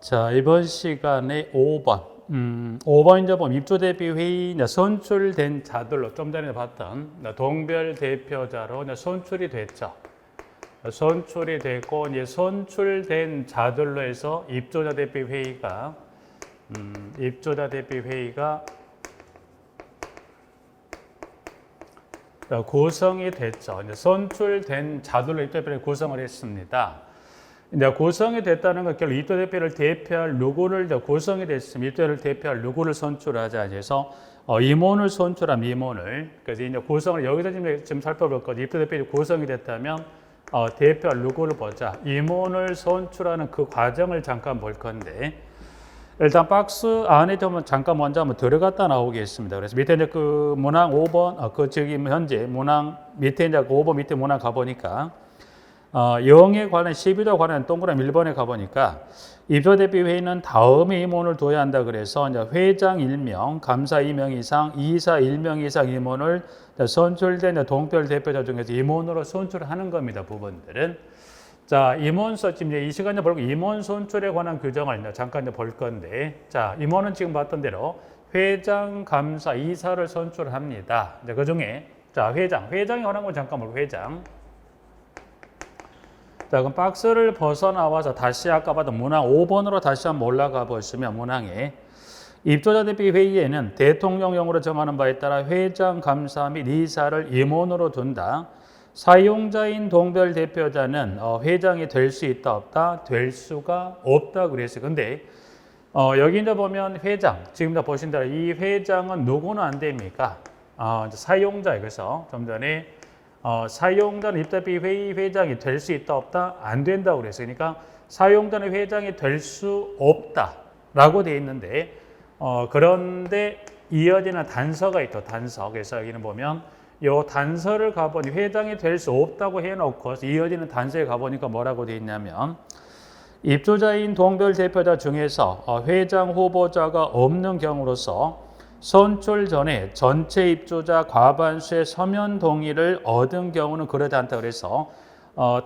자, 이번 시간에 5번. 5번 이제 보면 입주 대비 회의 선출된 자들로 좀 전에 봤던 동별 대표자로 선출이 됐죠. 선출이 됐고 이제 선출된 자들로 해서 입주자 대비 회의가 구성이 됐죠. 이제 선출된 자들로 입주 대표를 구성을 했습니다. 이제 구성이 됐다는 건 결국 입주 대표를 대표할 누구를 구성이 됐으면 입주를 대표할 누구를 선출하자 해서 임원을 선출함 임원을. 그래서 이제 구성을 여기서 지금 살펴볼 거지. 입주 대표가 구성이 됐다면 대표할 누구를 보자. 임원을 선출하는 그 과정을 잠깐 볼 건데 일단 박스 안에 좀 잠깐 먼저 한번 들어갔다 나오겠습니다. 그래서 밑에 이제 그 문항 5번 그 지금 현재 문항 밑에 이제 그 5번 밑에 문항 가 보니까. 영에 관한 12조 관한 동그라미 1번에 가보니까 입주대표 회의는 다음에 임원을 둬야 한다 그래서 이제 회장 1명, 감사 2명 이상, 이사 1명 이상 임원을 선출된 동별 대표자 중에서 임원으로 선출하는 겁니다. 부분들은. 자, 임원서 지금 이제 이 시간에 볼고 임원 선출에 관한 규정을 이제 잠깐 이제 볼 건데, 자, 임원은 지금 봤던 대로 회장, 감사, 이사를 선출합니다. 이제 그 중에 자, 회장에 관한 건 잠깐 볼고 회장. 자, 그럼 박스를 벗어나와서 다시 아까 봤던 문항 5번으로 다시 한번 올라가 보시면 문항에 입주자 대비 회의에는 대통령령으로 정하는 바에 따라 회장, 감사 및 이사를 임원으로 둔다. 사용자인 동별 대표자는 회장이 될 수 있다 없다? 될 수가 없다 그랬어요. 근데 여기 이제 보면 회장, 지금 다 보신 대로 이 회장은 누구는 안 됩니까? 사용자예요. 그래서 좀 전에 사용자는 입주대비 회의 회장이 될 수 있다 없다? 안 된다고 그랬어요. 그러니까 사용자는 회장이 될 수 없다라고 돼 있는데 그런데 이어지는 단서가 있죠. 단서. 그래서 여기는 보면 이 단서를 가보니 회장이 될 수 없다고 해놓고 이어지는 단서에 가보니까 뭐라고 돼 있냐면 입주자인 동별 대표자 중에서 회장 후보자가 없는 경우로서 선출 전에 전체 입주자 과반수의 서면 동의를 얻은 경우는 그러지 않다 그래서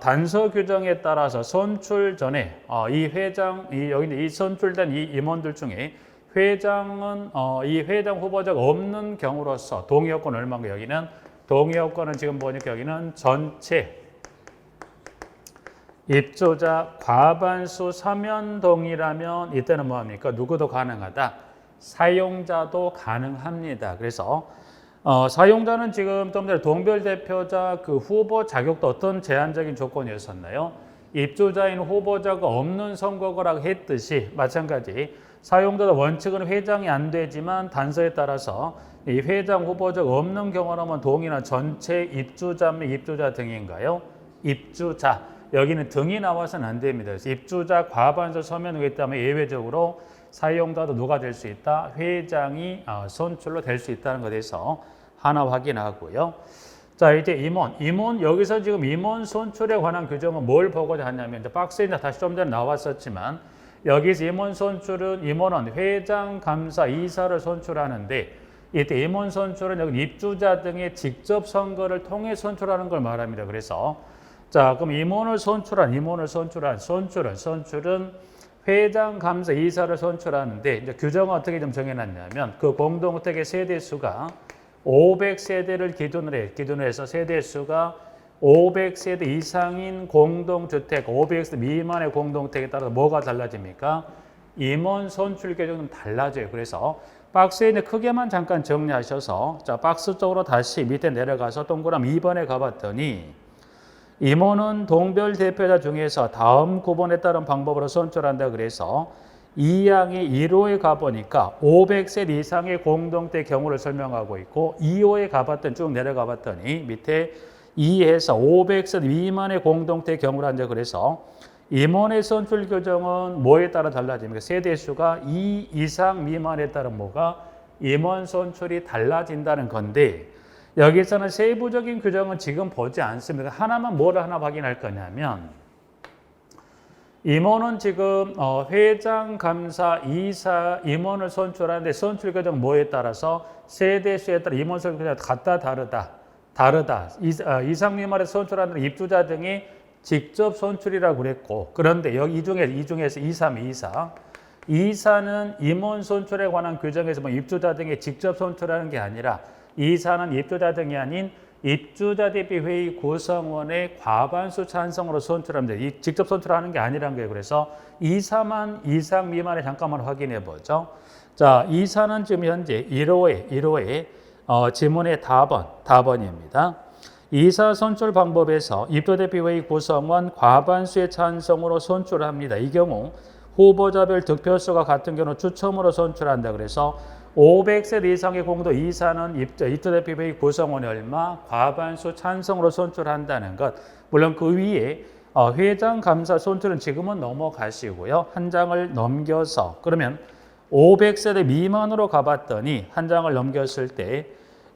단서 규정에 따라서 선출 전에 여기 이 선출된 이 임원들 중에 회장은 이 회장 후보자가 없는 경우로서 동의 요건 얼마인가 여기는 동의 요건은 지금 보니까 여기는 전체 입주자 과반수 서면 동의라면 이때는 뭐합니까? 누구도 가능하다. 사용자도 가능합니다. 그래서 사용자는 지금 좀 전에 동별 대표자 그 후보 자격도 어떤 제한적인 조건이었었나요? 입주자인 후보자가 없는 선거구라고 했듯이 마찬가지 사용자도 원칙은 회장이 안 되지만 단서에 따라서 이 회장 후보자가 없는 경우라면 동의나 전체 입주자 및 입주자 등인가요? 입주자. 여기는 등이 나와서는 안 됩니다. 그래서 입주자 과반수 서면 후에 있다면 예외적으로 사용자도 누가 될 수 있다? 회장이 선출로 될 수 있다는 것에 대해서 하나 확인하고요. 자, 이제 임원 여기서 지금 임원 선출에 관한 규정은 뭘 보고자 하냐면 이제 박스에 다시 좀 전에 나왔었지만 여기서 임원은 회장, 감사, 이사를 선출하는데 이때 임원 선출은 여기 입주자 등의 직접 선거를 통해 선출하는 걸 말합니다. 그래서 자, 그럼 임원을 선출한 선출은 회장, 감사, 이사를 선출하는데 이제 규정은 어떻게 좀 정해놨냐면 그 공동주택의 세대 수가 500세대를 기준으로 해서 세대 수가 500세대 이상인 공동주택, 500세대 미만의 공동주택에 따라서 뭐가 달라집니까? 임원 선출 규정은 달라져요. 그래서 박스에 있는 크게만 잠깐 정리하셔서 자, 박스 쪽으로 다시 밑에 내려가서 동그라미 2번에 가봤더니 임원은 동별 대표자 중에서 다음 구본에 따른 방법으로 선출한다 그래서 2항의 1호에 가보니까 500세 이상의 공동대 경우를 설명하고 있고 2호에 가봤더니 쭉 내려가 봤더니 밑에 2에서 500세 미만의 공동대 경우를 한다 그래서 임원의 선출 규정은 뭐에 따라 달라집니까? 세대수가 2 이상 미만에 따른 뭐가 임원 선출이 달라진다는 건데 여기서는 세부적인 규정은 지금 보지 않습니다. 하나만 뭐를 하나 확인할 거냐면 임원은 지금 회장, 감사, 이사, 임원을 선출하는데 선출 규정 뭐에 따라서 세대수에 따라 임원 선출 규정이 같다 다르다. 이상 미만에 선출하는 입주자 등이 직접 선출이라고 그랬고, 그런데 여기 이 중에서 2, 3, 2, 4. 2, 4는 임원 선출에 관한 규정에서 뭐 입주자 등의 직접 선출하는 게 아니라 2, 4는 입주자 등이 아닌 입주자 대비 회의 구성원의 과반수 찬성으로 선출합니다. 이 직접 선출하는 게 아니라는 거예요. 그래서 2, 4만 이상 미만에 잠깐만 확인해 보죠. 자, 2, 4는 지금 현재 1호의 지문의 답번입니다. 2, 4 선출 방법에서 입주자 대비 회의 구성원 과반수의 찬성으로 선출합니다. 이 경우 후보자별 득표수가 같은 경우 추첨으로 선출한다. 그래서 500세 이상의 공도 이사는 입주대표회의 구성원이 얼마 과반수 찬성으로 선출한다는 것. 물론 그 위에 회장 감사 선출은 지금은 넘어가시고요. 한 장을 넘겨서 그러면 500세대 미만으로 가봤더니 한 장을 넘겼을 때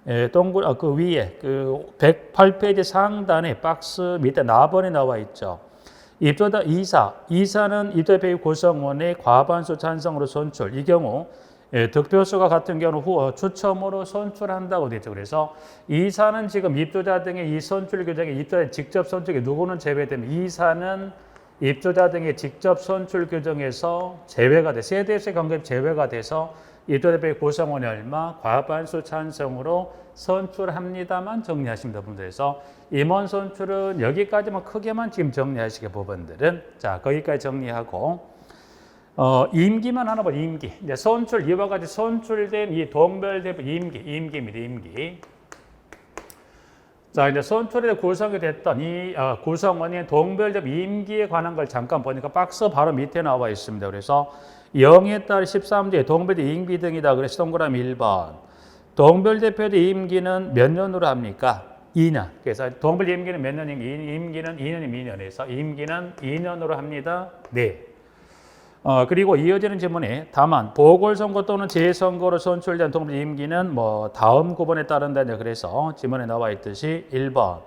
그 위에 그 108페이지 상단에 박스 밑에 나번에 나와 있죠. 입주자 이사는 입주대표회의 구성원의 과반수 찬성으로 선출. 이 경우 득표수가 같은 경우 추첨으로 선출한다고 되죠. 그래서 이사는 지금 입주자 등의 이 선출 규정에 입주자 직접 선출이 누구는 제외되면 이사는 입주자 등의 직접 선출 규정에서 제외가 돼 세대세 관계 제외가 돼서 입주대표의 구성원이 얼마 과반수 찬성으로 선출합니다만 정리하시면 됩니다. 그래서 임원 선출은 여기까지만 크게만 지금 정리하시게 부분들은 자 거기까지 정리하고. 임기만 하나 봐, 임기. 이제 선출, 이와 같이 선출된 이 동별대표 임기입니다, 임기. 자, 이제 선출에 구성이 됐던 이 구성원의 동별대표 임기에 관한 걸 잠깐 보니까 박스 바로 밑에 나와 있습니다. 그래서 0에 따라 13조의 동별대표 임기 등이다. 그래서 동그라미 1번. 동별대표의 임기는 몇 년으로 합니까? 2년. 그래서 동별대표 임기는 몇 년인가? 임기는 2년이면 2년에서 임기는 2년으로 합니다. 네. 그리고 이어지는 질문에 다만 보궐선거 또는 재선거로 선출된 동별 임기는 뭐 다음 구번에 따른다. 그래서 지문에 나와 있듯이 1번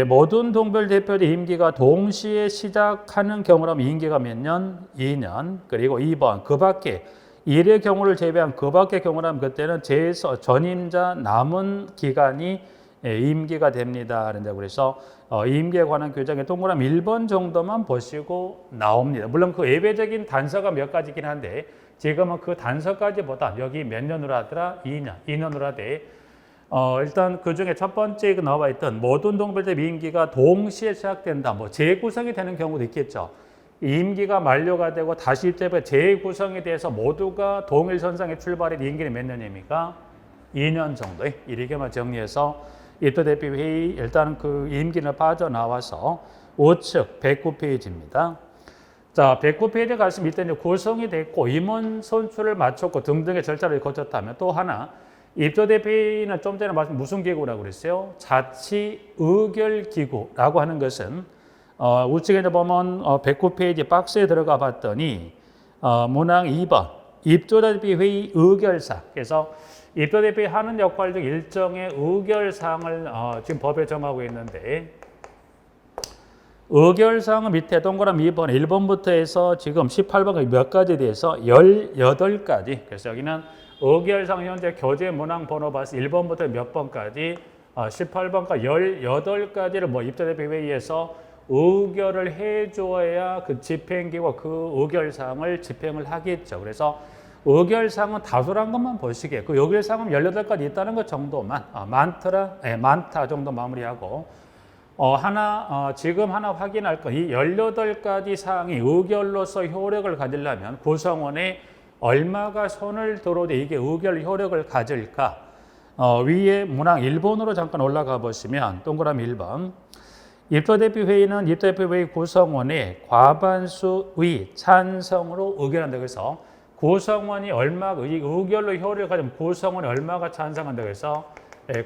모든 동별 대표의 임기가 동시에 시작하는 경우라면 임기가 몇 년? 2년. 그리고 2번 그 밖에 1의 경우를 제외한 그 밖의 경우라면 그때는 전임자 남은 기간이 임기가 됩니다. 그래서 임기에 관한 규정에 동그라미 1번 정도만 보시고 나옵니다. 물론 그 예외적인 단서가 몇 가지긴 한데 지금은 그 단서까지보다 여기 몇 년으로 하더라? 2년으로 하되 일단 그 중에 첫 번째 나와 있던 모든 동별대 임기가 동시에 시작된다. 뭐 재구성이 되는 경우도 있겠죠. 임기가 만료가 되고 다시 입대부에 재구성에 대해서 모두가 동일선상에 출발해 임기는 몇 년입니까? 2년 정도. 이렇게만 정리해서 입주대표회의 일단 그 임기는 빠져나와서 우측 109페이지입니다. 자, 109페이지 가시면 이때 이제 구성이 됐고 임원 선출을 마쳤고 등등의 절차를 거쳤다면 또 하나 입주대표회의는 좀 전에 말씀 무슨 기구라고 그랬어요? 자치의결기구라고 하는 것은 우측에 보면 109페이지 박스에 들어가 봤더니 문항 2번 입주대표회의 의결사. 그래서 입주대표회의 하는 역할 중 일정의 의결사항을 지금 법에 정하고 있는데 의결사항은 밑에 동그라미 2번 1번부터 해서 지금 18번까지 몇 가지에 대해서 18가지. 그래서 여기는 의결사항 현재 교재 문항 번호 봐서 1번부터 몇 번까지 18번까지 18가지를 뭐 입주대표회의에서 의결을 해줘야 그 집행기구가 그 의결사항을 집행을 하겠죠. 그래서 의결사항은 다수란 것만 보시게 그 의결사항은 18가지 있다는 것 정도만 많다 정도 마무리하고 지금 하나 확인할 거 이 18가지 사항이 의결로서 효력을 가지려면 구성원에 얼마가 손을 들어도 이게 의결 효력을 가질까? 위에 문항 1번으로 잠깐 올라가 보시면 동그라미 1번 입주대표회의는 입주대표회의 구성원의 과반수의 찬성으로 의결한다. 그래서 구성원이 의결로 효력을 가지면 구성원이 얼마가 찬성한다. 그래서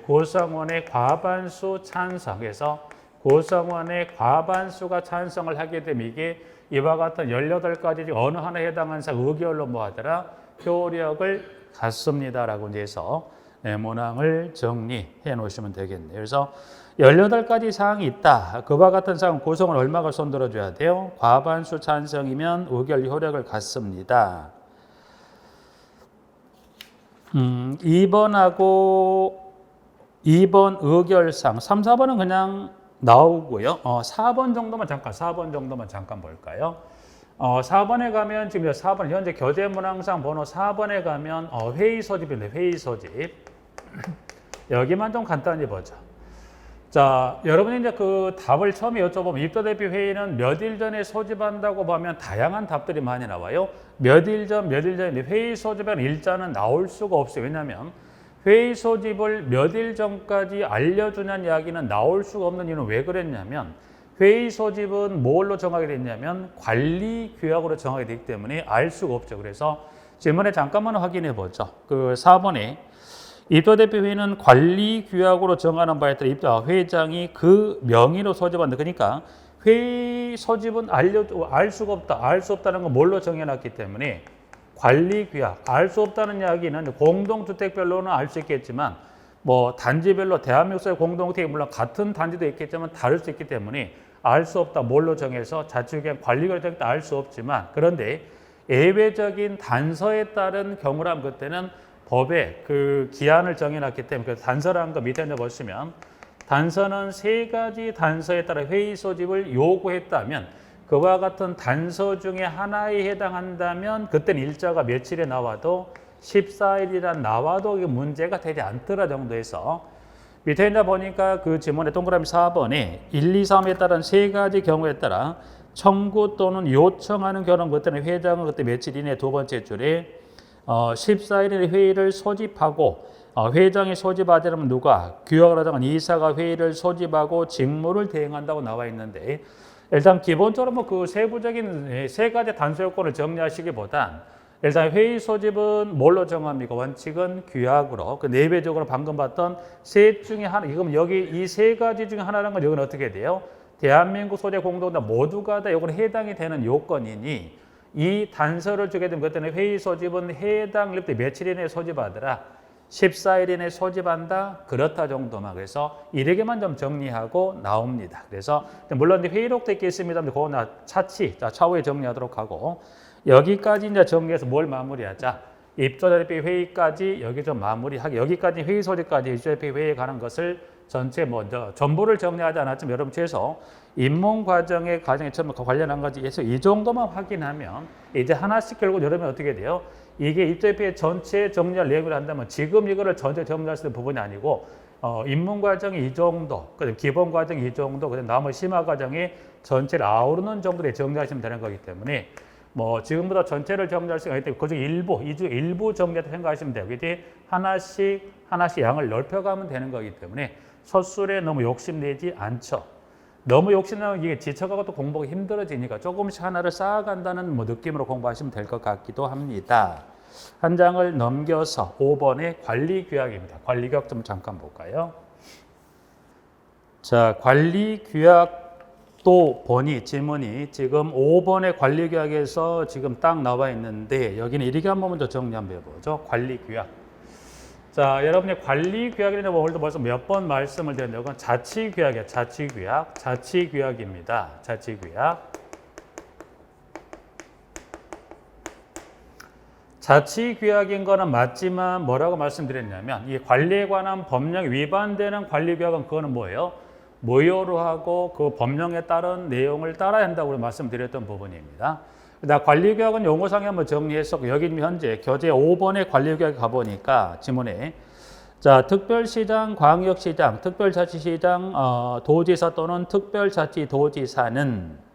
구성원의 과반수 찬성에서 구성원의 과반수가 찬성을 하게 되면 이게 이와 같은 18가지 중 어느 하나에 해당하는 사항 의결로 뭐 하더라? 효력을 갖습니다라고 해서 문항을 정리해 놓으시면 되겠네요. 그래서 18가지 사항이 있다. 그와 같은 사항 구성원 얼마가 손들어줘야 돼요? 과반수 찬성이면 의결 효력을 갖습니다. 2번 의결사항 3, 4번은 그냥 나오고요. 4번 정도만 잠깐 볼까요? 4번에 가면 지금 4번 현재 교재문항상 번호 4번에 가면 회의 소집인데 회의 소집 여기만 좀 간단히 보죠. 자, 여러분이 이제 그 답을 처음에 여쭤보면 입도 대비 회의는 몇 일 전에 소집한다고 보면 다양한 답들이 많이 나와요. 몇 일 전에 회의 소집한 일자는 나올 수가 없어요. 왜냐하면 회의 소집을 몇 일 전까지 알려주냐는 이야기는 나올 수가 없는 이유는 왜 그랬냐면 회의 소집은 뭘로 정하게 됐냐면 관리 규약으로 정하게 되기 때문에 알 수가 없죠. 그래서 질문에 잠깐만 확인해 보죠. 그 4번에 입도대표 회의는 관리 규약으로 정하는 바에 따라 회장이 그 명의로 소집한다. 그러니까 회의 소집은 알 수가 없다. 알 수 없다는 건 뭘로 정해놨기 때문에 관리 규약. 알 수 없다는 이야기는 공동주택별로는 알 수 있겠지만 뭐 단지별로 대한민국의 공동주택이 물론 같은 단지도 있겠지만 다를 수 있기 때문에 알 수 없다. 뭘로 정해서 자치규약 관리규약을 정했다 알 수 없지만 그런데 예외적인 단서에 따른 경우라면 그때는 법에 그 기한을 정해놨기 때문에 그 단서라는 거 밑에 보시면 단서는 3가지 단서에 따라 회의 소집을 요구했다면 그와 같은 단서 중에 하나에 해당한다면 그때는 일자가 며칠에 나와도 14일이란 나와도 문제가 되지 않더라 정도에서 밑에 있나 보니까 그 지문에 동그라미 4번에 1, 2, 3에 따른 3가지 경우에 따라 청구 또는 요청하는 경우는 그때는 회장은 그때 며칠 이내 두 번째 줄에 14일에 회의를 소집하고 회장이 소집하지 않으면 누가 규약을 하자면 이사가 회의를 소집하고 직무를 대행한다고 나와 있는데 일단 기본적으로 뭐 그 세부적인 3가지 단서 요건을 정리하시기보단 일단 회의 소집은 뭘로 정합니까? 원칙은 규약으로 그 내외적으로 방금 봤던 셋 중에 하나 이건 여기 이 3가지 중에 하나라는 건 여기는 어떻게 돼요? 대한민국 소재 공동체 모두가 다 이건 해당이 되는 요건이니 이 단서를 주게 되면 그때는 회의 소집은 해당 일때 며칠 이내에 소집하더라. 14일 이내에 소집한다. 그렇다 정도만. 그래서 이렇게만 좀 정리하고 나옵니다. 그래서 물론 회의록도 있겠습니다. 그거는 차후에 정리하도록 하고 여기까지 이제 정리해서 뭘 마무리하자. 입조자 대표 회의까지 여기 좀 마무리하게 여기까지 회의 소집까지 입조자 대표 회의에 관한 것을 전체 먼저 전부를 정리하지 않았지만 여러분 최소 입문 과정에 처음 관련한 거지 해서 이 정도만 확인하면 이제 하나씩 결국 여러분 어떻게 돼요? 이게 입조협회 전체 정리할 내용을 한다면 지금 이거를 전체 정리할 수 있는 부분이 아니고 입문 과정이 이 정도, 그다음 기본 과정이 이 정도, 그다음 나머지 심화 과정이 전체를 아우르는 정도로 정리하시면 되는 거기 때문에 뭐 지금보다 전체를 정리할 수가 있기 때문에 그중 일부 정리했다 생각하시면 되고 이제 하나씩 양을 넓혀가면 되는 거기 때문에 서술에 너무 욕심내지 않죠. 너무 욕심내면 이게 지쳐가고 또 공부가 힘들어지니까 조금씩 하나를 쌓아간다는 뭐 느낌으로 공부하시면 될 것 같기도 합니다. 한 장을 넘겨서 5번의 관리규약입니다. 관리규약 좀 잠깐 볼까요? 자, 관리규약도 보니 지문이 지금 5번의 관리규약에서 지금 딱 나와 있는데 여기는 이렇게 한번 먼저 정리 한번 해보죠. 관리규약. 자, 여러분의 관리규약이라는 오늘도 벌써 몇 번 말씀을 드렸는데 이건 자치규약이에요. 자치규약입니다. 자치규약. 자치규약인 거는 맞지만 뭐라고 말씀드렸냐면 이 관리에 관한 법령에 위반되는 관리규약은 그거는 뭐예요? 무효로 하고 그 법령에 따른 내용을 따라야 한다고 말씀드렸던 부분입니다. 관리규약은 용어상에 한번 정리했었고 여기 현재 교재 5번의 관리규약에 가보니까 지문에 자 특별시장, 광역시장, 특별자치시장, 도지사 또는 특별자치도지사는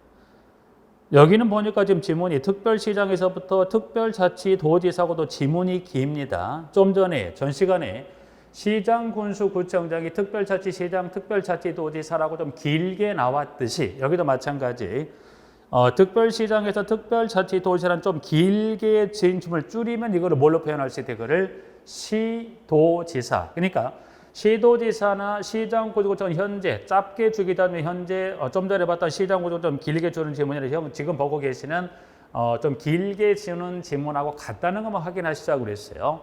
여기는 보니까 지금 지문이 특별시장에서부터 특별자치도지사하고도 지문이 깁니다. 좀 전에 전 시간에 시장, 군수, 구청장이 특별자치시장, 특별자치도지사라고 좀 길게 나왔듯이 여기도 마찬가지 특별시장에서 특별자치도지사는 좀 길게 진춤을 줄이면 이거를 뭘로 표현할 수 있대? 그거를 시도지사. 그러니까 시도지사나 시장구청은 현재 짧게 주기도 하면 현재 좀 전에 봤던 시장구청 좀 길게 주는 지문이라 지금 보고 계시는 좀 길게 주는 지문하고 같다는 것만 확인하시자고 그랬어요.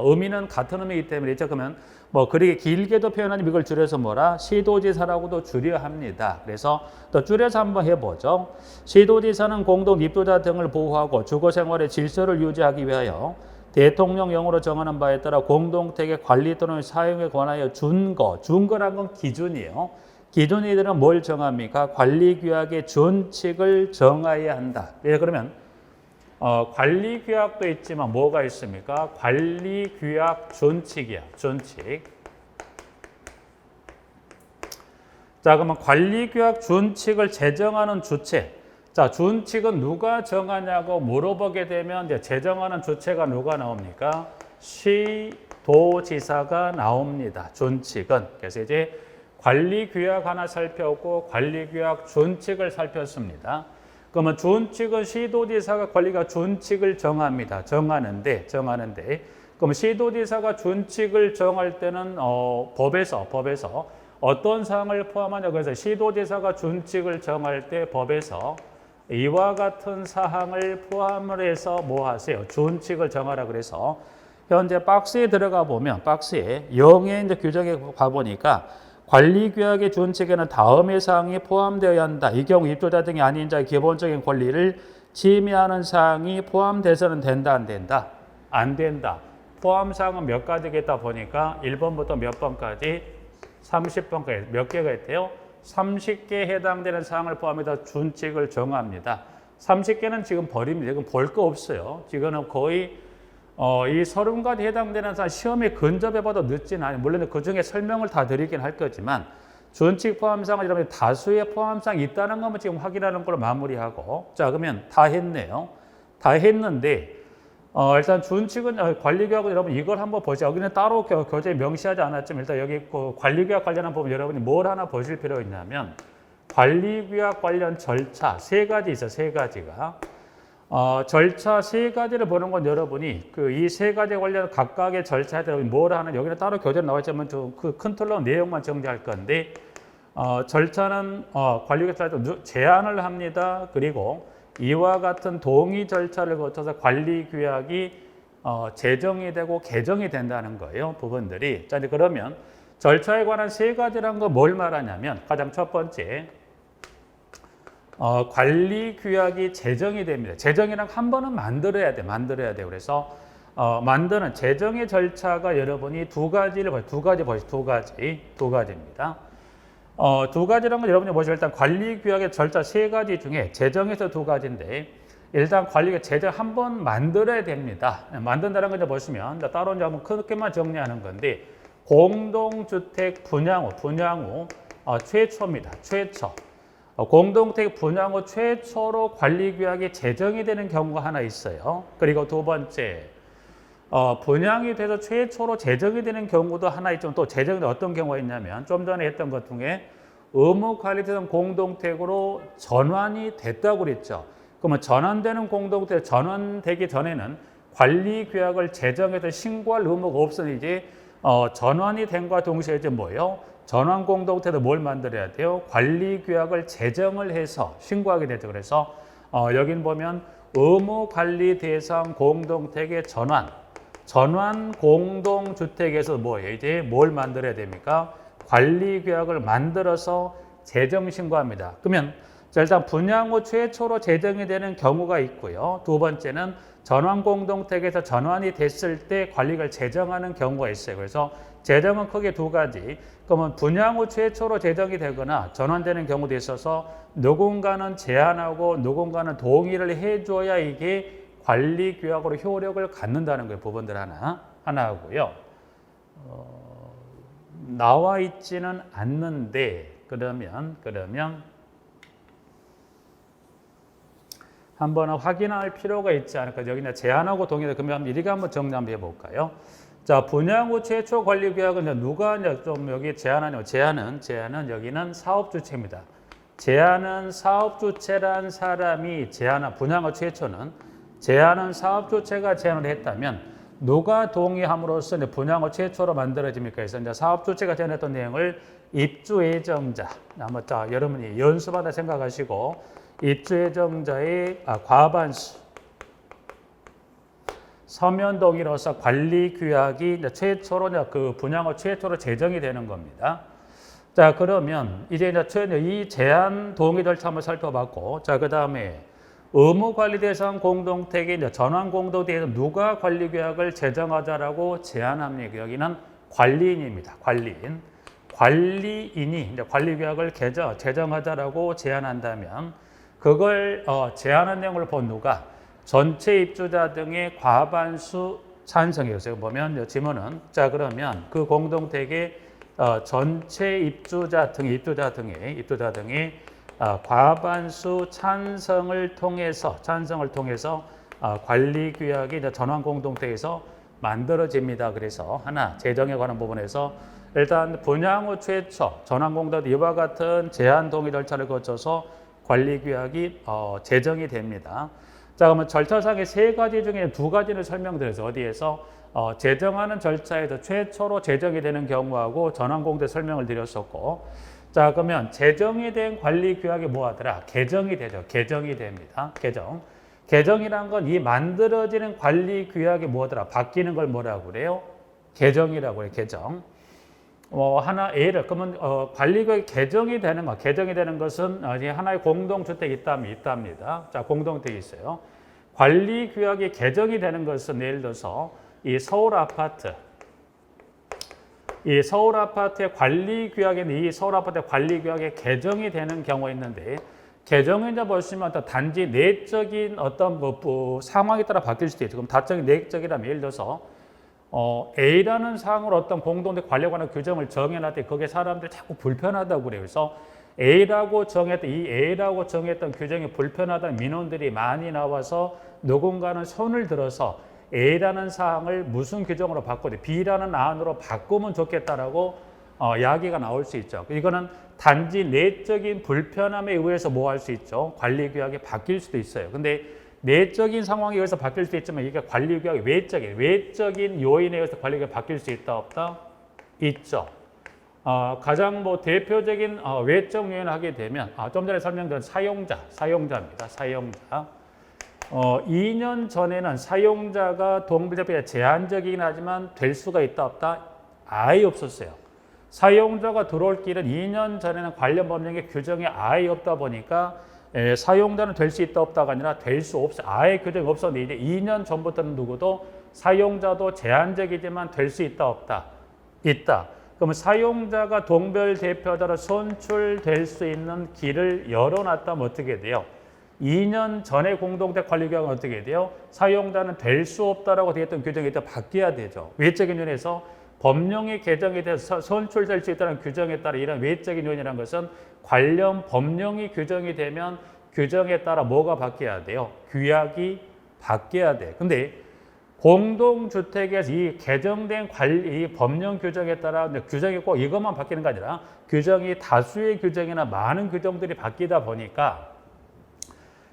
의미는 같은 의미이기 때문에 그러면 뭐 그렇게 길게도 표현하면 이걸 줄여서 뭐라 시도지사라고도 줄여 합니다. 그래서 또 줄여서 한번 해보죠. 시도지사는 공동 입도자 등을 보호하고 주거생활의 질서를 유지하기 위하여 대통령령으로 정하는 바에 따라 공동택의 관리 또는 사용에 관하여 준거란 건 기준이에요. 기존 이들은 뭘 정합니까? 관리규약의 준칙을 정해야 한다. 예, 그러면 관리규약도 있지만 뭐가 있습니까? 관리규약 준칙이야. 준칙. 자, 그러면 관리규약 준칙을 제정하는 주체. 자, 준칙은 누가 정하냐고 물어보게 되면 이제 제정하는 주체가 누가 나옵니까? 시도지사가 나옵니다. 준칙은. 그래서 이제 관리규약 하나 살펴보고 관리규약 준칙을 살폈습니다. 그러면 준칙은 시도지사가 관리규약 준칙을 정합니다. 정하는데 그럼 시도지사가 준칙을 정할 때는 법에서 어떤 사항을 포함하냐. 그래서 시도지사가 준칙을 정할 때 법에서 이와 같은 사항을 포함을 해서 뭐 하세요? 준칙을 정하라. 그래서 현재 박스에 들어가 보면 박스에 0의 이제 규정에 가보니까 관리규약의 준칙에는 다음의 사항이 포함되어야 한다. 이 경우 입조자 등이 아닌 자의 기본적인 권리를 침해하는 사항이 포함돼서는 된다, 안 된다? 안 된다. 포함 사항은 몇 가지겠다 보니까 1번부터 몇 번까지 30번까지 몇 개가 있대요? 30개에 해당되는 사항을 포함해서 준칙을 정합니다. 30개는 지금 버립니다. 지금 볼 거 없어요. 지금은 거의 이 30가지 해당되는 사항 시험에 근접해봐도 늦지는 않아요. 물론 그 중에 설명을 다 드리긴 할 거지만 준칙 포함사항을 여러분이 다수의 포함사항이 있다는 것만 지금 확인하는 걸로 마무리하고, 자, 그러면 다 했네요. 다 했는데 일단 준칙은 관리규약은 여러분 이걸 한번 보죠. 여기는 따로 교재에 명시하지 않았지만 일단 여기 관리규약 관련한 부분 여러분이 뭘 하나 보실 필요가 있냐면 관리규약 관련 절차 3가지 있어요. 3가지가. 절차 3가지를 보는 건 여러분이 이 3가지 관련 각각의 절차에 대해 뭘 하는, 여기는 따로 교재로 나와 있지만 그 컨트롤 내용만 정리할 건데 절차는 관리규약 절차 제안을 합니다. 그리고 이와 같은 동의 절차를 거쳐서 관리규약이 제정이 되고 개정이 된다는 거예요. 부분들이. 자, 이제 그러면 절차에 관한 3가지란 거 뭘 말하냐면 가장 첫 번째 관리규약이 제정이 됩니다. 제정이란 한 번은 만들어야 돼. 그래서 만드는 제정의 절차가 여러분이 2가지를 봐요. 2가지입니다. 2가지라는 건 여러분이 보시면 일단 관리규약의 절차 3가지 중에 제정에서 2가지인데 일단 관리규약 제정 한 번 만들어야 됩니다. 만든다는 걸 보시면 따로 이제 한번 크게만 정리하는 건데 공동주택 분양 후 최초입니다. 최초. 공동주택 분양 후 최초로 관리규약이 제정이 되는 경우가 하나 있어요. 그리고 2번째, 분양이 돼서 최초로 제정이 되는 경우도 하나 있지만 또 제정이 어떤 경우가 있냐면 좀 전에 했던 것 중에 의무관리되던 공동주택으로 전환이 됐다고 그랬죠. 그러면 전환되는 공동주택 전환되기 전에는 관리규약을 제정해서 신고할 의무가 없으니 이제 전환이 된과 동시에 이제 뭐예요? 전환 공동주택도 뭘 만들어야 돼요? 관리규약을 제정을 해서 신고하게 되죠. 그래서 여긴 보면 의무관리 대상 공동주택의 전환 공동주택에서 뭐예요? 이제 뭘 만들어야 됩니까? 관리규약을 만들어서 제정 신고합니다. 그러면 일단 분양 후 최초로 제정이 되는 경우가 있고요. 2번째는 전환 공동주택에서 전환이 됐을 때 관리를 제정하는 경우가 있어요. 그래서 제정은 크게 2가지. 그러면 분양 후 최초로 제정이 되거나 전환되는 경우도 있어서 누군가는 제안하고 누군가는 동의를 해줘야 이게 관리규약으로 효력을 갖는다는 거예요. 부분들 하나 하고요. 나와 있지는 않는데 그러면 한번 확인할 필요가 있지 않을까. 여기는 제안하고 동의를 그러면 이렇게 한번 정리 한번 해볼까요? 자, 분양 후 최초 관리규약은 누가 좀 여기 제안하냐고. 제안은 여기는 사업주체입니다. 제안은 사업주체란 사람이 분양 후 최초는 제안은 사업주체가 제안을 했다면 누가 동의함으로써 분양 후 최초로 만들어집니까? 그래서 이제 사업주체가 제안했던 내용을 입주예정자. 한번 여러분이 연습하다 생각하시고 입주예정자의 과반수 서면 동의로서 관리규약이 최초로 분양 후 최초로 제정이 되는 겁니다. 자, 그러면 이제 이 제안 동의 절차 한번 살펴봤고, 자, 그 다음에 의무관리 대상 공동주택의 전환 공동주택에서 누가 관리규약을 제정하자라고 제안합니까? 여기는 관리인입니다. 관리인이 이제 관리규약을 제정하자라고 제안한다면 그걸 제안한 내용을 본 누가 전체 입주자 등의 과반수 찬성이었어요. 보면 지문은 자 그러면 그 공동택의 전체 입주자 등의 과반수 찬성을 통해서 관리규약이 이제 전환공동택에서 만들어집니다. 그래서 하나 재정에 관한 부분에서 일단 분양 후 최초 전환공동 이와 같은 제한 동의 절차를 거쳐서 관리규약이 제정이 됩니다. 자 그러면 절차상의 세 가지 중에 두 가지를 설명드려서 어디에서 제정하는 절차에서 최초로 제정이 되는 경우하고 전환공동 설명을 드렸었고 자 그러면 제정이 된 관리규약이 뭐하더라? 개정이 되죠. 개정이 됩니다. 개정이란 건 이 만들어지는 관리규약이 뭐더라? 바뀌는 걸 뭐라고 그래요? 개정이라고 해요. 개정. 하나 예를 그러면 관리규약이 개정이 되는 것은 하나의 공동주택이 있답니다. 자 공동택이 있어요. 관리규약이 개정이 되는 것은 예를 들어서 이 서울 아파트의 관리규약이 개정이 되는 경우가 있는데 개정은 이제 보시면 단지 내적인 어떤 상황에 따라 바뀔 수도 있죠. 그럼 다적인 내적이라면 예를 들어서 A라는 사항으로 어떤 공동택 관리에 관한 규정을 정해놨더니 그게 사람들이 자꾸 불편하다고 그래요. 그래서 A라고 정했던 규정이 불편하다는 민원들이 많이 나와서 누군가는 손을 들어서 A라는 사항을 무슨 규정으로 바꿔도 B라는 안으로 바꾸면 좋겠다라고 이야기가 나올 수 있죠. 이거는 단지 내적인 불편함에 의해서 뭐 할 수 있죠? 관리규약이 바뀔 수도 있어요. 근데 내적인 상황에 의해서 바뀔 수도 있지만 이게 관리규약이 외적인 요인에 의해서 관리규약이 바뀔 수 있다 없다? 있죠. 가장 대표적인 외적 요인을 하게 되면 좀 전에 설명드린 사용자입니다. 사용자. 2년 전에는 사용자가 동물대표에 제한적이긴 하지만 될 수가 있다 없다? 아예 없었어요. 사용자가 들어올 길은 2년 전에는 관련 법령의 규정이 아예 없다 보니까 사용자는 될 수 있다 없다가 아니라 될 수 없어 아예 규정이 없었는데 이제 2년 전부터는 누구도 사용자도 제한적이지만 될 수 있다 없다? 있다. 그러면 사용자가 동별 대표자로 선출될 수 있는 길을 열어놨다면 어떻게 돼요? 2년 전에 공동택 관리규약은 어떻게 돼요? 사용자는 될 수 없다라고 되어 있던 규정이 또 바뀌어야 되죠. 외적인 요인에서 법령이 개정이 돼서 선출될 수 있다는 규정에 따라 이런 외적인 요인이라는 것은 관련 법령이 규정이 되면 규정에 따라 뭐가 바뀌어야 돼요? 규약이 바뀌어야 돼. 근데 공동주택에서 이 개정된 이 법령 규정에 따라 규정이 꼭 이것만 바뀌는 게 아니라 규정이 다수의 규정이나 많은 규정들이 바뀌다 보니까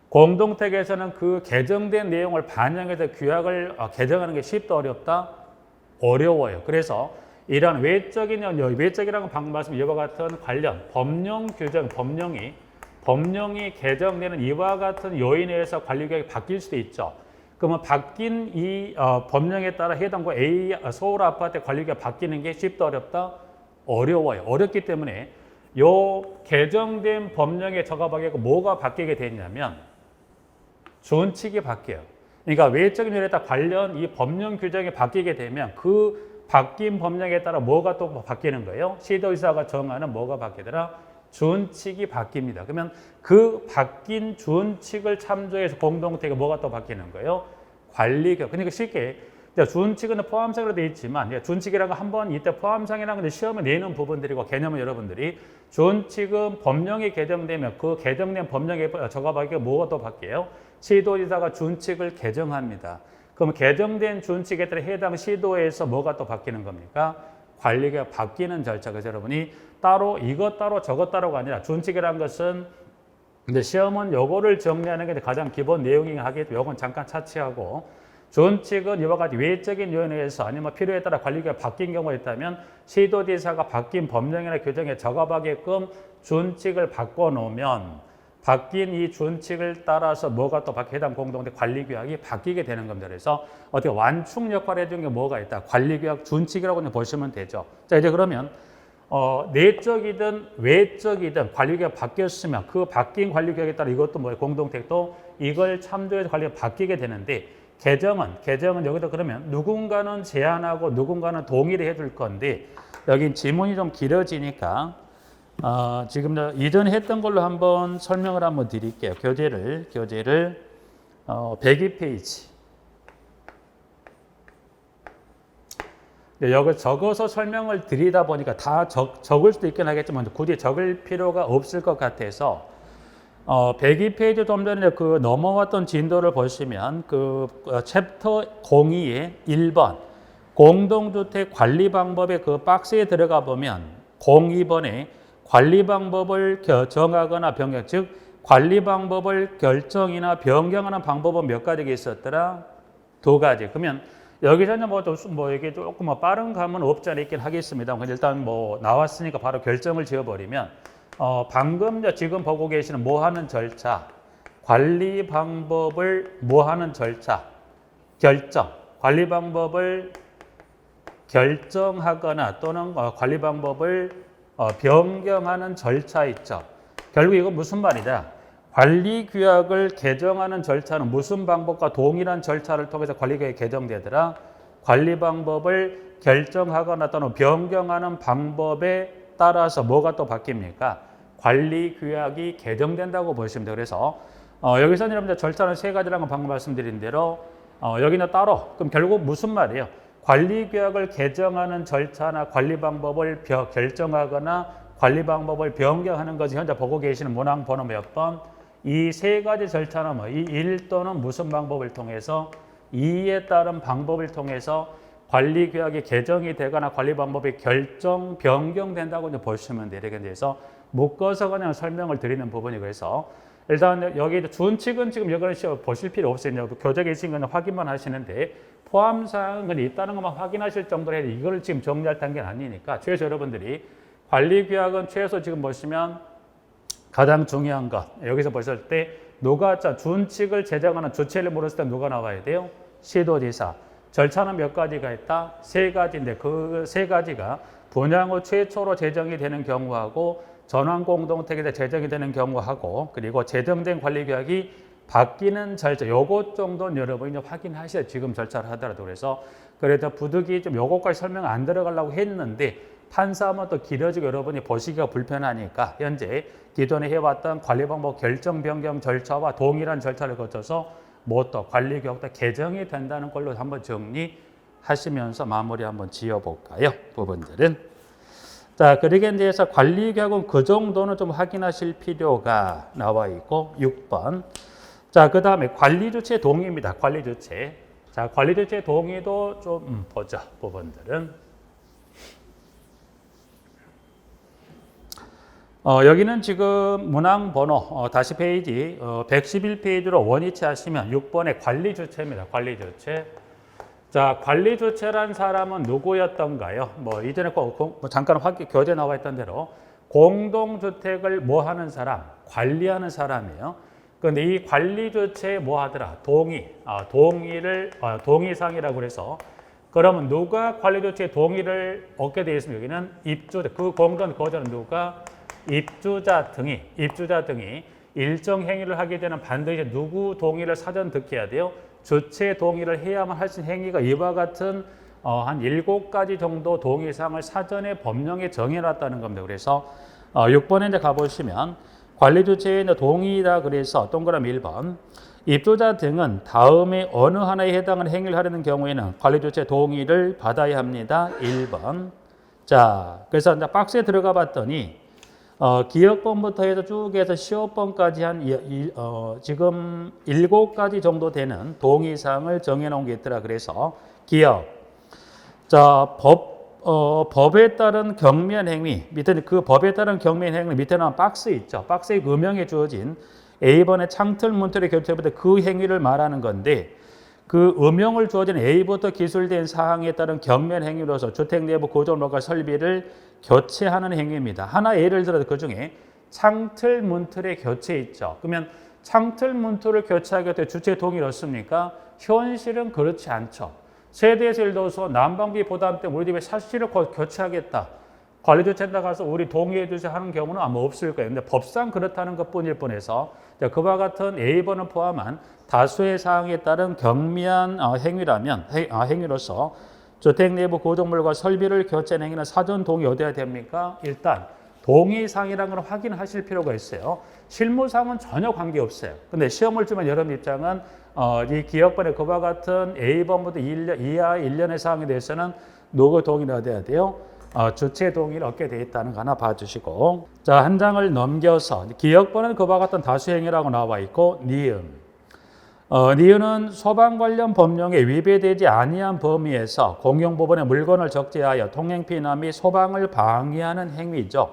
공동택에서는 그 개정된 내용을 반영해서 규약을 개정하는 게 쉽다 어렵다? 어려워요. 그래서 이러한 외적이라는 방금 말씀 이와 같은 관련 법령 규정, 법령이 개정되는 이와 같은 요인에 의해서 관리규약이 바뀔 수도 있죠. 그러면 바뀐 이 법령에 따라 해당 A 서울 아파트 관리규약 바뀌는 게 쉽다 어렵다? 어려워요. 어렵기 때문에 요 개정된 법령에 적합하게 뭐가 바뀌게 됐냐면 준칙이 바뀌어요. 그러니까 외적인 요인에 따라 관련 이 법령 규정이 바뀌게 되면 그 바뀐 법령에 따라 뭐가 또 바뀌는 거예요? 시도의사가 정하는 뭐가 바뀌더라? 준칙이 바뀝니다. 그러면 그 바뀐 준칙을 참조해서 공동택에 뭐가 또 바뀌는 거예요? 관리규약. 그러니까 쉽게 준칙은 포함상으로 되어 있지만 준칙이라는 거 한번 이때 포함상이라는 건 시험에 내는 부분들이고 개념은 여러분들이 준칙은 법령이 개정되면 그 개정된 법령에 적합하게 뭐가 또 바뀌어요? 시도지사가 준칙을 개정합니다. 그럼 개정된 준칙에 따라 해당 시도에서 뭐가 또 바뀌는 겁니까? 관리가 바뀌는 절차. 그래서 여러분이 따로 이것 따로 저것 따로가 아니라 준칙이라는 것은 근데 시험은 요거를 정리하는 게 가장 기본 내용이긴 하겠죠. 요건 잠깐 차치하고 준칙은 이와 같이 외적인 요인에 의해서 아니면 필요에 따라 관리가 바뀐 경우가 있다면 시도지사가 바뀐 법령이나 규정에 적합하게끔 준칙을 바꿔놓으면 바뀐 이 준칙을 따라서 뭐가 또 해당 공동택 관리규약이 바뀌게 되는 겁니다. 그래서 어떻게 완충 역할을 해주는 게 뭐가 있다? 관리규약 준칙이라고 보시면 되죠. 자 이제 그러면 내적이든 외적이든 관리규약이 바뀌었으면 그 바뀐 관리규약에 따라 이것도 공동택도 이걸 참조해서 관리가 바뀌게 되는데 개정은 여기다 그러면 누군가는 제안하고 누군가는 동의를 해줄 건데 여기 지문이 좀 길어지니까 지금 이전에 했던 걸로 한번 설명을 한번 드릴게요. 교재를 102페이지. 여기 적어서 설명을 드리다 보니까 다 적을 수도 있긴 하겠지만 굳이 적을 필요가 없을 것 같아서 102페이지 좀 전에 그 넘어왔던 진도를 보시면 그 챕터 02의 1번 공동주택 관리 방법의 그 박스에 들어가 보면 02번에 관리 방법을 정하거나 변경, 즉 관리 방법을 결정이나 변경하는 방법은 몇 가지가 있었더라? 2가지. 그러면 여기서는 뭐 이게 조금 빠른 감은 없지 않아 있긴 하겠습니다. 일단 뭐 나왔으니까 바로 결정을 지어버리면 방금 지금 보고 계시는 뭐 하는 절차, 관리 방법을 뭐 하는 절차, 결정, 관리 방법을 결정하거나 또는 관리 방법을 변경하는 절차 있죠. 결국 이건 무슨 말이냐? 관리 규약을 개정하는 절차는 무슨 방법과 동일한 절차를 통해서 관리 규약이 개정되더라? 관리 방법을 결정하거나 또는 변경하는 방법에 따라서 뭐가 또 바뀝니까? 관리 규약이 개정된다고 보시면 돼요. 그래서 여기서는 여러분들 절차는 3가지라는 방금 말씀드린 대로 여기는 따로. 그럼 결국 무슨 말이에요? 관리 규약을 개정하는 절차나 관리 방법을 결정하거나 관리 방법을 변경하는 것이 현재 보고 계시는 문항 번호 몇 번? 이 3가지 절차는 이 1 또는 무슨 방법을 통해서 2에 따른 방법을 통해서 관리 규약이 개정이 되거나 관리 방법이 결정, 변경된다고 보시면 돼요. 그래서 묶어서 그냥 설명을 드리는 부분이 그래서 일단 여기 준칙은 지금 여기는 보실 필요 없어요. 교재에 있는 건 확인만 하시는데 포함사항은 있다는 것만 확인하실 정도로 해도 이걸 지금 정리할 단계는 아니니까 최소 여러분들이 관리 규약은 최소 지금 보시면 가장 중요한 것 여기서 보실 때 누가 준칙을 제정하는 주체를 물었을 때 누가 나와야 돼요? 시도지사. 절차는 몇 가지가 있다? 3가지인데 그 3가지가 분양 후 최초로 제정이 되는 경우하고 전환공동택에 제정이 되는 경우하고 그리고 제정된 관리규약이 바뀌는 절차 요것 정도는 여러분이 확인하셔야 지금 절차를 하더라도 그래서 부득이 좀 요것까지 설명 안 들어가려고 했는데 판사하면 또 길어지고 여러분이 보시기가 불편하니까 현재 기존에 해왔던 관리방법 결정 변경 절차와 동일한 절차를 거쳐서 뭐 또 관리규약도 개정이 된다는 걸로 한번 정리하시면서 마무리 한번 지어볼까요? 부분들은. 자, 그러게 이제서 관리규약은 그 정도는 좀 확인하실 필요가 나와 있고 6번. 자, 그 다음에 관리주체 동의입니다. 관리주체. 자, 관리주체 동의도 좀 보자. 부분들은. 여기는 지금 문항 번호 다시 페이지 111페이지로 원위치 하시면 6번의 관리주체입니다. 관리주체. 자, 관리주체란 사람은 누구였던가요? 뭐 이전에 잠깐 교재 나와 있던 대로 공동주택을 뭐 하는 사람? 관리하는 사람이에요. 그런데 이 관리주체에 뭐 하더라? 동의상이라고 그래서 그러면 누가 관리주체에 동의를 얻게 되어 있습니까? 여기는 입주자, 그 공동 거주는 누가? 입주자 등이 일정 행위를 하게 되는 반드시 누구 동의를 사전 듣게 해야 돼요? 주체 동의를 해야만 할 수 있는 행위가 이와 같은 한 7가지 정도 동의사항을 사전에 법령에 정해놨다는 겁니다. 그래서 6번에 이제 가보시면 관리주체의 동의다 그래서 동그라미 1번 입주자 등은 다음에 어느 하나에 해당하는 행위를 하려는 경우에는 관리주체 동의를 받아야 합니다. 1번. 자, 그래서 이제 박스에 들어가 봤더니 기억번부터 해서 쭉 해서 시효번까지 한 지금 7가지 정도 되는 동의사항을 정해놓은 게 있더라. 그래서 기억. 자, 법에 따른 경면 행위. 밑에 그 법에 따른 경면 행위 밑에는 박스 있죠. 박스에 음영에 주어진 A번의 창틀 문틀의 교체부터 그 행위를 말하는 건데 그 음영을 주어진 A부터 기술된 사항에 따른 경면 행위로서 주택 내부 구조물과 설비를 교체하는 행위입니다. 하나 예를 들어서 그 중에 창틀 문틀의 교체 있죠. 그러면 창틀 문틀을 교체하게 될 주체 동의를 얻습니까? 현실은 그렇지 않죠. 세대에서 예를 들어서 난방비 부담 때문에 우리 집에 샤시를 교체하겠다. 관리주체에다 가서 우리 동의해 주세요 하는 경우는 아마 없을 거예요. 근데 법상 그렇다는 것뿐일 뿐해서 그와 같은 A번을 포함한 다수의 사항에 따른 경미한 행위로서 주택 내부 구조물과 설비를 교체하는 행위는 사전 동의 어디야 됩니까? 일단 동의사항이라는 걸 확인하실 필요가 있어요. 실무상은 전혀 관계없어요. 근데 시험을 주면 여러분 입장은 이 기억번에 그와 같은 A번부터 1년, 이하 1년의 사항에 대해서는 누구 동의를 얻어야 돼요? 주체 동의를 얻게 돼 있다는 거 하나 봐주시고, 자, 한 장을 넘겨서 기억번은 그와 같은 다수행위라고 나와 있고, 니은은 소방 관련 법령에 위배되지 아니한 범위에서 공용부분의 물건을 적재하여 통행피나 및 소방을 방해하는 행위죠.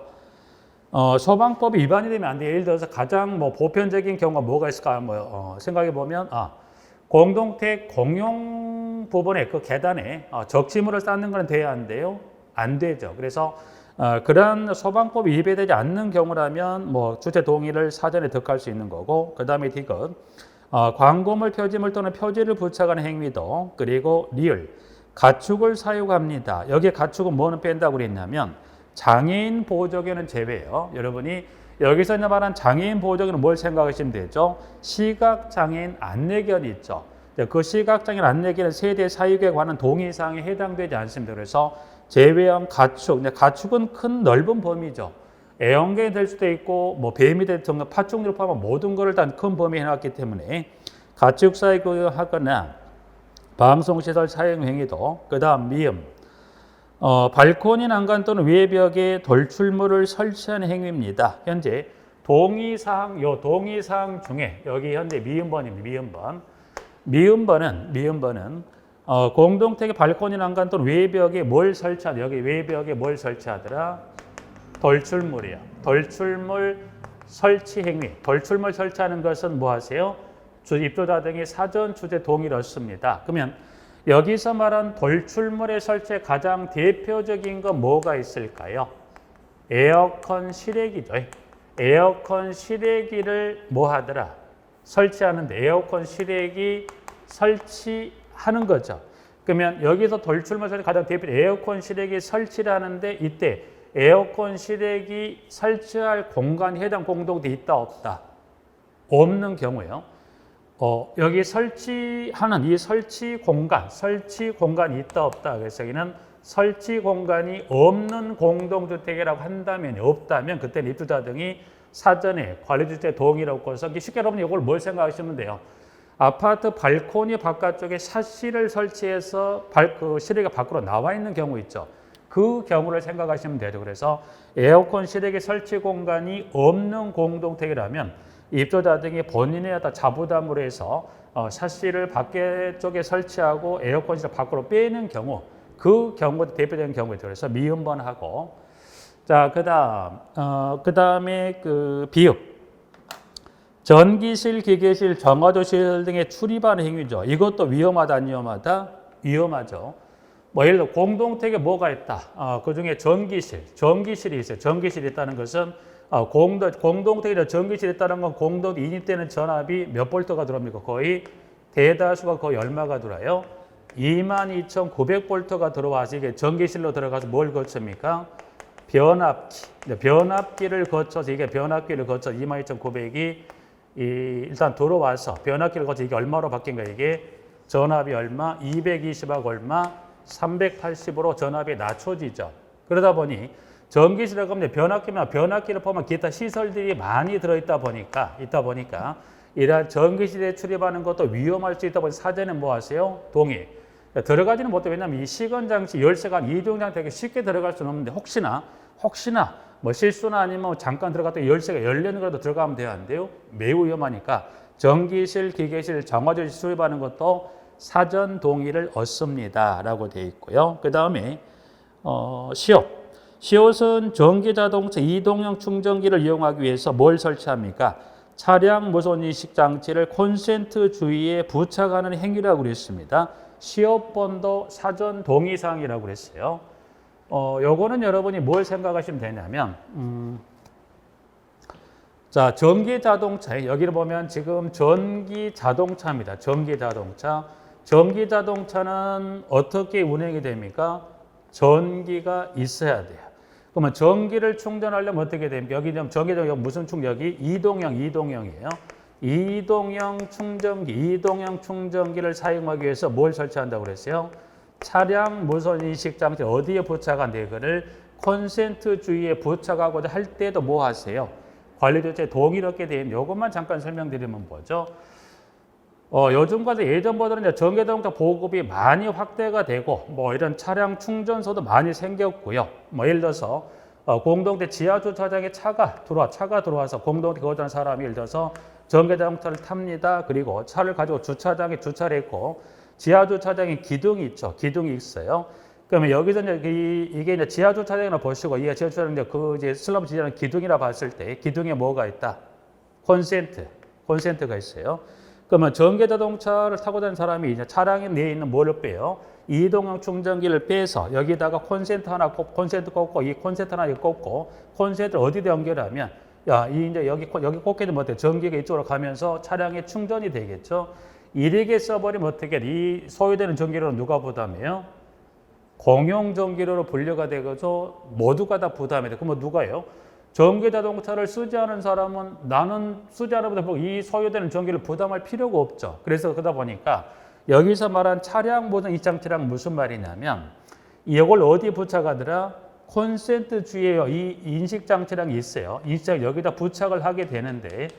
소방법 위반이 되면 안 돼요. 예를 들어서 가장 보편적인 경우가 뭐가 있을까 생각해 보면 공동택 공용 부분의 그 계단에 적치물을 쌓는 건 돼야 안 돼요? 안 되죠. 그래서 그러한 소방법 위배되지 않는 경우라면 주체 동의를 사전에 득할 수 있는 거고, 그 다음에 디귿 광고물, 표지물 또는 표지를 부착하는 행위도, 그리고 리을 가축을 사용합니다. 여기에 가축은 뭐는 뺀다고 그랬냐면 장애인 보호조개는 제외예요. 여러분이 여기서 말한 장애인 보호조개는 뭘 생각하시면 되죠? 시각장애인 안내견이 있죠. 그 시각장애인 안내견은 세대 사육에 관한 동의사항에 해당되지 않습니다. 그래서 제외한 가축, 가축은 큰 넓은 범위죠. 애완견이 될 수도 있고 뱀이 될 정도 파충류를 포함한 모든 것을 다 큰 범위에 해놨기 때문에 가축 사육하거나 방송시설 사용 행위도, 그 다음 미음 발코니 난간 또는 외벽에 돌출물을 설치하는 행위입니다. 현재 동의사항 중에 여기 현재 미음번입니다. 미음번은 공동택의 발코니 난간 또는 외벽에 뭘 설치하더라? 여기 외벽에 뭘 설치하더라? 돌출물이요. 돌출물 설치 행위. 돌출물 설치하는 것은 뭐 하세요? 입주자 등이 사전 주체 동의를 얻습니다. 그러면 여기서 말한 돌출물의 설치에 가장 대표적인 건 뭐가 있을까요? 에어컨 실외기죠. 에어컨 실외기를 뭐 하더라? 설치하는데 에어컨 실외기 설치하는 거죠. 그러면 여기서 돌출물 설치 가장 대표적인 에어컨 실외기 설치를 하는데 이때 에어컨 실외기 설치할 공간이 해당 공동대 있다 없다? 없는 경우에요. 여기 설치하는 이 설치 공간이 있다 없다. 그래서 여기는 설치 공간이 없는 공동주택이라고 한다면, 없다면 그때는 입주자 등이 사전에 관리주체 동의를 얻고서, 쉽게 여러분 이걸 뭘 생각하시면 돼요. 아파트 발코니 바깥쪽에 샤시를 설치해서 그 실외기가 밖으로 나와 있는 경우 있죠. 그 경우를 생각하시면 되죠. 그래서 에어컨 실외기 설치 공간이 없는 공동택이라면 입주자 등이 본인의 자부담으로 해서 샤시를 밖에 쪽에 설치하고 에어컨 실외기 밖으로 빼는 경우, 그 경우도 대표적인 경우죠. 그래서 미음번하고, 자, 그다음에 그 비읍. 전기실, 기계실, 정화조실 등에 출입하는 행위죠. 이것도 위험하다, 안 위험하다? 위험하죠. 예를 들어 공동택에 뭐가 있다. 그 중에 전기실이 있어요. 전기실이 있다는 것은 공동택에 전기실이 있다는 건 공동 인입되는 전압이 몇 볼트가 들어옵니까? 거의 대다수가 거의 얼마가 들어와요? 22,900볼트가 들어와서 이게 전기실로 들어가서 뭘 거칩니까? 변압기를 거쳐서 22,900이 일단 들어와서 변압기를 거쳐 이게 얼마로 바뀐 거예요? 이게 전압이 얼마? 220하고 얼마? 380으로 전압이 낮춰지죠. 그러다 보니 전기실이라고 하면 변압기를 포함한 기타 시설들이 많이 들어있다 보니까 이러한 전기실에 출입하는 것도 위험할 수 있다 보니 사전에 뭐 하세요? 동의. 들어가지는 못해요. 왜냐하면 이 시건장치 열쇠가 이중장 되게 쉽게 들어갈 수는 없는데 혹시나 실수나 아니면 잠깐 들어갔다 열쇠가 열리는 거라도 들어가면 돼요, 안 돼요? 매우 위험하니까 전기실, 기계실, 정화조실 출입하는 것도 사전 동의를 얻습니다라고 되어 있고요. 그 다음에 시옷은 전기자동차 이동형 충전기를 이용하기 위해서 뭘 설치합니까? 차량 무선인식 장치를 콘센트 주위에 부착하는 행위라고 그랬습니다. 시옷번도 사전 동의사항이라고 그랬어요. 요거는 여러분이 뭘 생각하시면 되냐면 자, 전기자동차, 여기를 보면 지금 전기자동차입니다. 전기자동차는 어떻게 운행이 됩니까? 전기가 있어야 돼요. 그러면 전기를 충전하려면 어떻게 됩니까? 여기 전기적 무슨 충전기? 이동형, 이동형 충전기를 사용하기 위해서 뭘 설치한다고 그랬어요? 차량 무선 인식 장치 어디에 부착한다? 이거를 콘센트 주위에 부착하고자 할 때도 뭐 하세요? 관리조차에 동일하게 되어 있는 이것만 잠깐 설명드리면 뭐죠? 요즘과도 예전보다는 이제 전기자동차 보급이 많이 확대가 되고 뭐 이런 차량 충전소도 많이 생겼고요. 뭐 예를 들어서 공동대 지하 주차장에 차가 들어와서 공동대 거주하는 사람이 예를 들어서 전기자동차를 탑니다. 그리고 차를 가지고 주차장에 주차를 했고 지하 주차장에 기둥이 있죠. 기둥이 있어요. 그러면 여기서 이게 이제 지하 주차장이나 보시고 이게 지하 주차장 이제 슬럼프 지하는 기둥이라 봤을 때 기둥에 뭐가 있다? 콘센트가 있어요. 그러면 전기자동차를 타고 다니는 사람이 이제 차량에 내에 있는 뭐를 빼요? 이동형 충전기를 빼서 여기다가 콘센트 꽂고 이 콘센트 하나 꽂고 콘센트를 어디다 연결하면 이제 여기 꽂게 되면 어때요? 전기가 이쪽으로 가면서 차량에 충전이 되겠죠. 이렇게 써버리면 어떻게 이 소요되는 전기료는 누가 부담해요? 공용 전기료로 분류가 되고서 모두가 다 부담이 돼. 그러면 누가요? 전기자동차를 쓰지 않은 사람은 나는 쓰지 않아도 이 소요되는 전기를 부담할 필요가 없죠. 그래서 그러다 보니까 여기서 말한 차량 모든 이장치랑 무슨 말이냐면 이걸 어디에 부착하더라? 콘센트 주위에 이 인식장치랑 있어요. 인식장 여기다 부착을 하게 되는데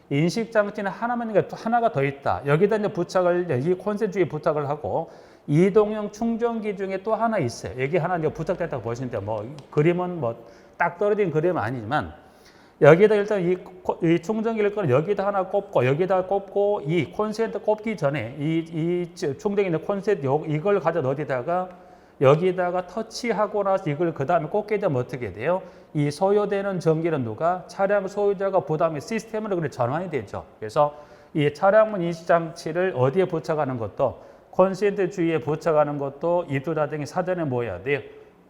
인식장치는 하나가 더 있다. 여기다 이제 이 콘센트 주위에 부착을 하고 이동형 충전기 중에 또 하나 있어요. 여기 하나 이제 부착됐다고 보시는데 뭐 그림은 뭐 딱 떨어진 그림은 아니지만 여기다 일단 이 충전기를 꺼내 여기다 하나 꼽고 여기다 꼽고 이 콘센트 꼽기 전에 이 충전기 있는 콘센트 이걸 가져 어디다가 여기다가 터치하고 나서 이걸 그 다음에 꽂게 되면 어떻게 돼요? 이 소요되는 전기는 누가? 차량 소유자가 부담의 시스템으로 그래 전환이 되죠. 그래서 이 차량문 인식장치를 어디에 부착하는 것도 콘센트 주위에 부착하는 것도 입주자등이 사전에 뭐 해야 돼요?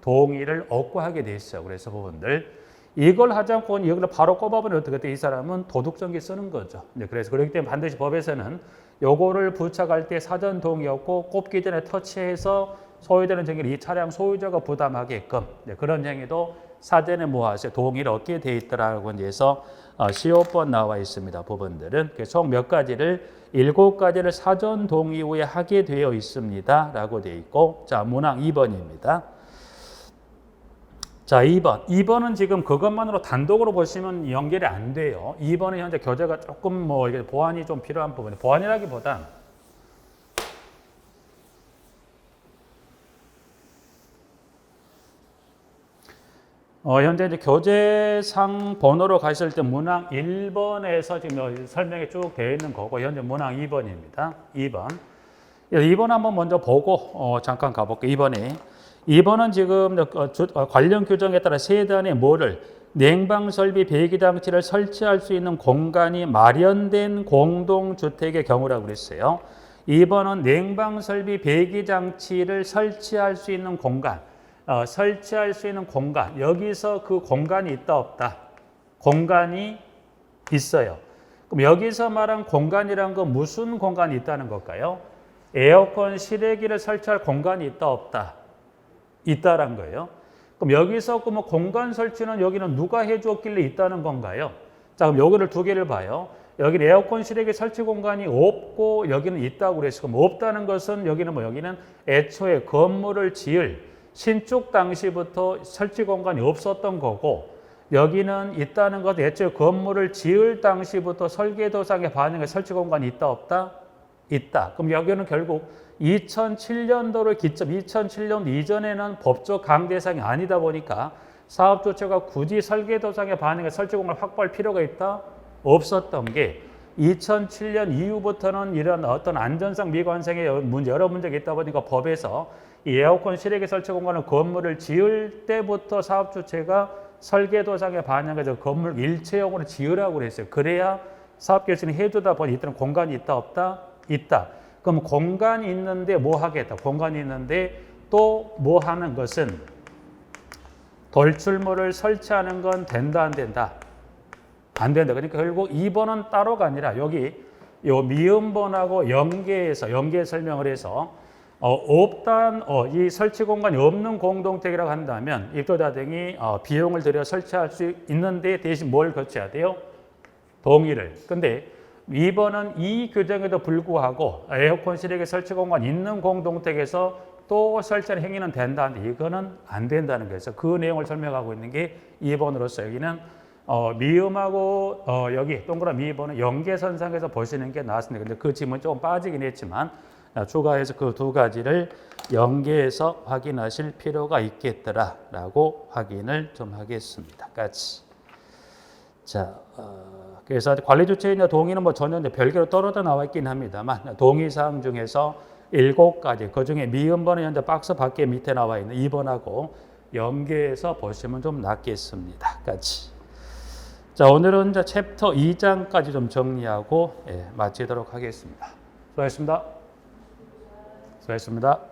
동의를 얻고 하게 돼 있어요. 그래서 부분들 이걸 하지 않고 이걸 바로 꼽아버리면 어떻게 돼? 이 사람은 도둑전기 쓰는 거죠. 그래서 그렇기 때문에 반드시 법에서는 요거를 부착할 때 사전 동의 얻고 꼽기 전에 터치해서 소유되는 전기를 이 차량 소유자가 부담하게끔 그런 행위도 사전에 뭐 하세요? 동의를 얻게 돼 있더라고 해서 15번 나와 있습니다. 부분들은 총 몇 가지를 7가지를 사전 동의 후에 하게 되어 있습니다. 라고 되어 있고 자 문항 2번입니다. 자 2번은 지금 그것만으로 단독으로 보시면 연결이 안 돼요. 2번은 현재 교재가 조금 뭐 이게 보완이 좀 필요한 부분이 보완이라기보다 현재 이제 교재상 번호로 가실 때 문항 1번에서 지금 설명이 쭉 되어 있는 거고 현재 문항 2번입니다. 2번 한번 먼저 보고 잠깐 가볼게요. 2번은 지금 관련 규정에 따라 세단에 뭐를 냉방설비 배기장치를 설치할 수 있는 공간이 마련된 공동주택의 경우라고 그랬어요. 2번은 냉방설비 배기장치를 설치할 수 있는 공간 여기서 그 공간이 있다 없다? 공간이 있어요. 그럼 여기서 말한 공간이란 건 무슨 공간이 있다는 걸까요? 에어컨 실외기를 설치할 공간이 있다 없다? 있다란 거예요. 그럼 여기서 그 공간 설치는 여기는 누가 해주었길래 있다는 건가요? 자, 그럼 여기를 두 개를 봐요. 여기는 에어컨 실외기 설치 공간이 없고 여기는 있다고 그랬어요. 그럼 없다는 것은 여기는 여기는 애초에 건물을 지을 신축 당시부터 설치 공간이 없었던 거고 여기는 있다는 것은 애초에 건물을 지을 당시부터 설계도상에 반영해 설치 공간이 있다 없다? 있다. 그럼 여기는 결국 2007년도를 기점, 2007년 이전에는 법적 강제상이 아니다 보니까 사업 주체가 굳이 설계도상에 반영해 설치 공간을 확보할 필요가 있다? 없었던 게 2007년 이후부터는 이런 어떤 안전상 미관상의 여러 문제가 있다 보니까 법에서 이 에어컨 실외기 설치 공간을 건물을 지을 때부터 사업 주체가 설계도상에 반영해서 건물 일체형으로 지으라고 그랬어요. 그래야 사업 결정이 해주다 보니 이때는 공간이 있다 없다? 있다. 그럼 공간이 있는데 뭐 하겠다? 공간이 있는데 또 뭐 하는 것은 돌출물을 설치하는 건 된다 안 된다? 안 된다. 그러니까 결국 2번은 따로가 아니라 여기 요 미음번하고 연계 설명을 해서 없단 이 설치 공간이 없는 공동택이라고 한다면 입주자 등이 비용을 들여 설치할 수 있는데 대신 뭘 거쳐야 돼요? 동의를. 근데 2번은 이 규정에도 불구하고 에어컨 실외기 설치 공간 있는 공동택에서 또 설치하는 행위는 된다는데 이거는 안 된다는 거죠. 그 내용을 설명하고 있는 게 2번으로서 여기는 미음하고 여기 동그라미 2번은 연계선상에서 보시는 게 나았습니다. 근데 그 지문이 조금 빠지긴 했지만 추가해서 그 두 가지를 연계해서 확인하실 필요가 있겠더라라고 확인을 좀 하겠습니다. 같이. 자, 그래서 관리 주체인의 동의는 뭐 전혀 별개로 떨어져 나와 있긴 합니다만 동의 사항 중에서 7가지 그 중에 미음번은 현재 박스 밖에 밑에 나와 있는 2번하고 연계해서 보시면 좀 낫겠습니다. 같이. 자, 오늘은 이제 챕터 2장까지 좀 정리하고 마치도록 하겠습니다. 수고하셨습니다. 수고하셨습니다.